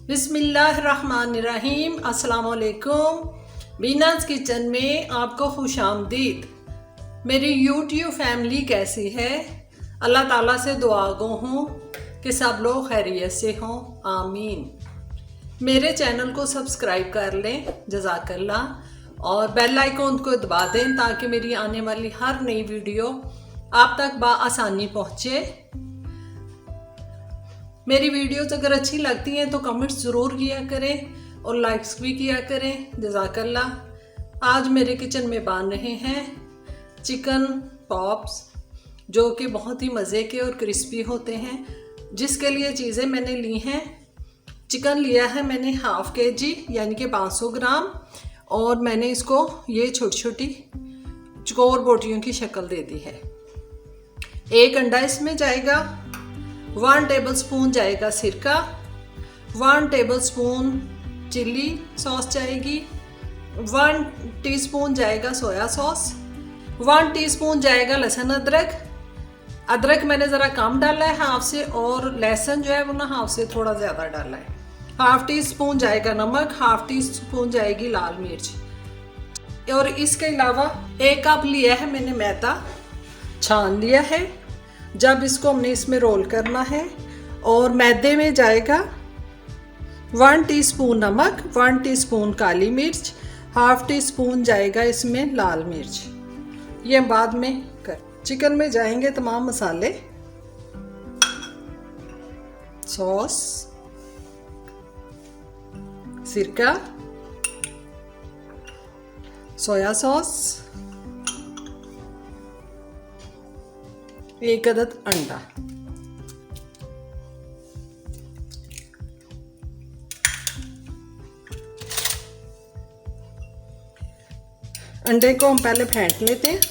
बिस्मिल्लाहिर्रहमानिर्रहीम। अस्सलाम वालेकुम। बीनाज़ किचन में आपको खुशामदीद। मेरी यूट्यूब फैमिली कैसी है? अल्लाह ताला से दुआ गो हूँ कि सब लोग खैरियत से हों, आमीन। मेरे चैनल को सब्सक्राइब कर लें, जज़ाकल्लाह, और बेल आइकन को दबा दें ताकि मेरी आने वाली हर नई वीडियो आप तक बआसानी पहुँचे। मेरी वीडियोस अगर अच्छी लगती हैं तो कमेंट्स ज़रूर किया करें और लाइक्स भी किया करें, जज़ाकल्लाह। आज मेरे किचन में बन रहे हैं चिकन पॉप्स, जो कि बहुत ही मज़े के और क्रिस्पी होते हैं। जिसके लिए चीज़ें मैंने ली हैं, चिकन लिया है मैंने हाफ केजी यानी कि 500 ग्राम, और मैंने इसको ये छोटी छोटी चकोर बोटियों की शक्ल दे दी है। एक अंडा इसमें जाएगा, 1 टेबलस्पून जाएगा सिरका, 1 टेबलस्पून चिल्ली सॉस जाएगी, 1 टीस्पून जाएगा सोया सॉस, 1 टीस्पून जाएगा लहसुन अदरक मैंने ज़रा कम डाला है हाफ से, और लहसुन जो है वो ना हाफ से थोड़ा ज़्यादा डाला है। हाफ टी स्पून जाएगा नमक, हाफ टी स्पून जाएगी लाल मिर्च, और इसके अलावा 1 कप लिया है मैंने मैदा, छान लिया है। जब इसको हमने इसमें रोल करना है, और मैदे में जाएगा 1 टीस्पून नमक, 1 टीस्पून काली मिर्च, हाफ टी स्पून जाएगा इसमें लाल मिर्च। ये बाद में कर। चिकन में जाएंगे तमाम मसाले, सॉस, सिरका, सोया सॉस, 1 अदद अंडा। अंडे को हम पहले फेंट लेते हैं।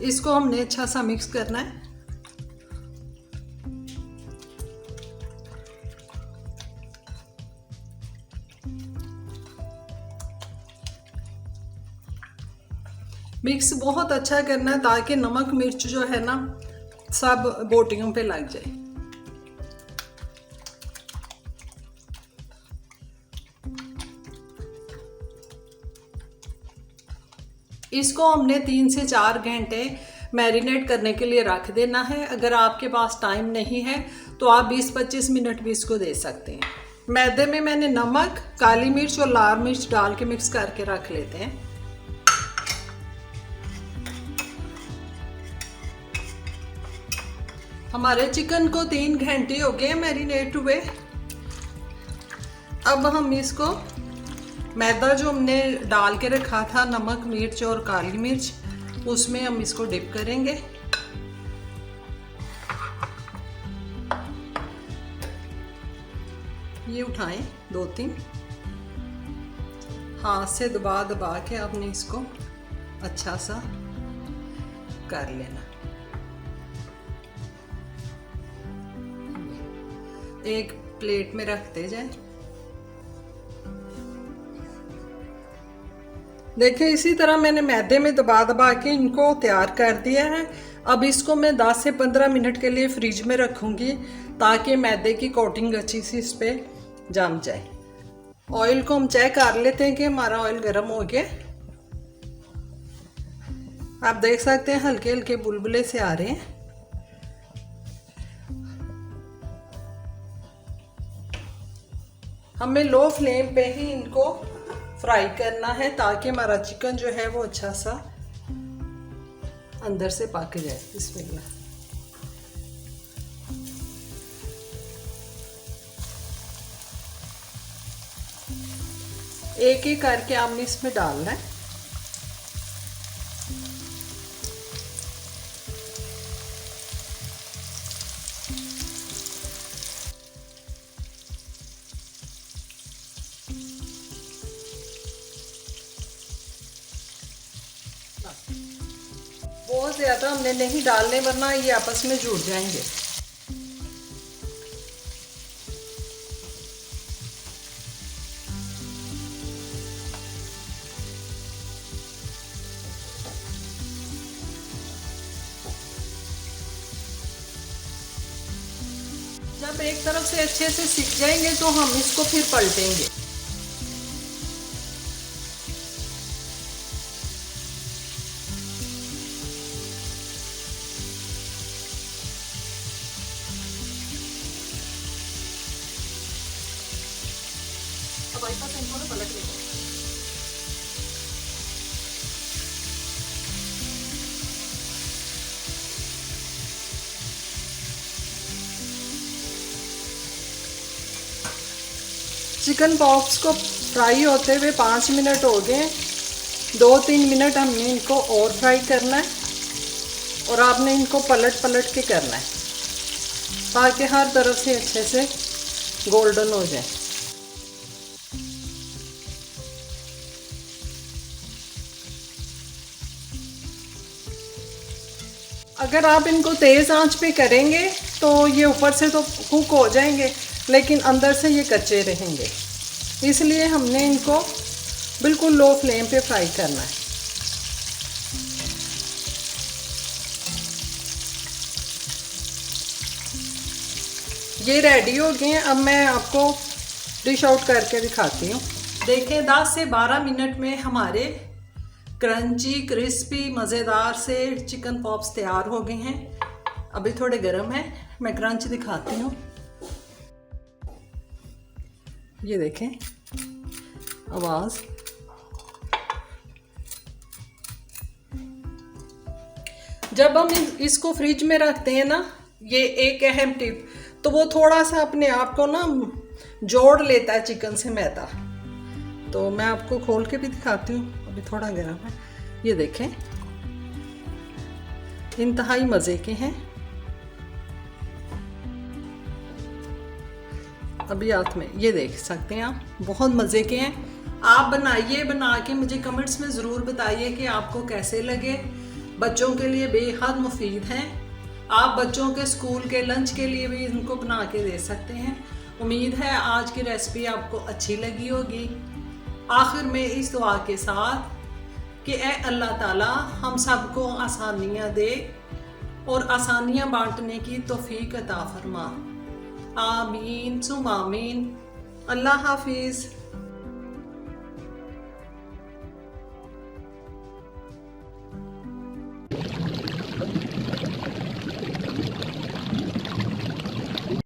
इसको हमने अच्छा सा मिक्स करना है। मिक्स बहुत अच्छा करना है ताकि नमक मिर्च जो है ना सब बोटियों पे लग जाए। इसको हमने 3 से 4 घंटे मैरिनेट करने के लिए रख देना है। अगर आपके पास टाइम नहीं है तो आप 20-25 मिनट भी इसको दे सकते हैं। मैदे में मैंने नमक, काली मिर्च और लाल मिर्च डाल के मिक्स करके रख लेते हैं। हमारे चिकन को 3 घंटे हो गए मैरिनेट हुए। अब हम इसको मैदा जो हमने डाल के रखा था, नमक, मिर्च और काली मिर्च, उसमें हम इसको डिप करेंगे। ये उठाएं 2-3 हाथ से दबा दबा के आपने इसको अच्छा सा कर लेना। एक प्लेट में रखते जाए। देखिए इसी तरह मैंने मैदे में दबा दबा के इनको तैयार कर दिया है। अब इसको मैं 10 से 15 मिनट के लिए फ्रिज में रखूंगी ताकि मैदे की कोटिंग अच्छी सी इस पे जम जाए। ऑयल को हम चेक कर लेते हैं कि हमारा ऑयल गर्म हो गया। आप देख सकते हैं हल्के हल्के बुलबुले से आ रहे हैं। हमें लो फ्लेम पे ही इनको फ्राई करना है ताकि हमारा चिकन जो है वो अच्छा सा अंदर से पक जाए। बिस्मिल्लाह। एक एक करके आपने इसमें डालना है। बहुत ज़्यादा हमने नहीं डालने वरना ये आपस में जुड़ जाएंगे। जब एक तरफ से अच्छे से सिक जाएंगे तो हम इसको फिर पलटेंगे। अब ऐसा से इनको पलट लेंगे। चिकन पॉप्स को फ्राई होते हुए 5 मिनट हो गए। 2-3 मिनट हमने इनको और फ्राई करना है और आपने इनको पलट पलट के करना है ताकि हर तरफ से अच्छे से गोल्डन हो जाए। अगर आप इनको तेज़ आंच पे करेंगे तो ये ऊपर से तो कुक हो जाएंगे लेकिन अंदर से ये कच्चे रहेंगे, इसलिए हमने इनको बिल्कुल लो फ्लेम पे फ्राई करना है। ये रेडी हो गए हैं। अब मैं आपको डिश आउट करके दिखाती हूँ। देखें 10 से 12 मिनट में हमारे क्रंची क्रिस्पी मज़ेदार से चिकन पॉप्स तैयार हो गए हैं। अभी थोड़े गर्म हैं, मैं क्रंच दिखाती हूँ। ये देखें आवाज़। जब हम इसको फ्रिज में रखते हैं ना, ये एक अहम टिप, तो वो थोड़ा सा अपने आप को ना जोड़ लेता है चिकन से मैदा। तो मैं आपको खोल के भी दिखाती हूँ। अभी थोड़ा गर्म है। ये देखें इंतहाई मज़े के हैं। अभी हाथ में ये देख सकते हैं आप, बहुत मज़े के हैं। आप बनाइए, बना के मुझे कमेंट्स में ज़रूर बताइए कि आपको कैसे लगे। बच्चों के लिए बेहद मुफीद हैं। आप बच्चों के स्कूल के लंच के लिए भी इनको बना के दे सकते हैं। उम्मीद है आज की रेसिपी आपको अच्छी लगी होगी। आखिर में इस दुआ के साथ कि ए अल्लाह ताला हम सबको आसानियाँ दे और आसानियाँ बांटने की तौफीक अता फरमा। आमीन सुम आमीन। अल्लाह हाफिज़।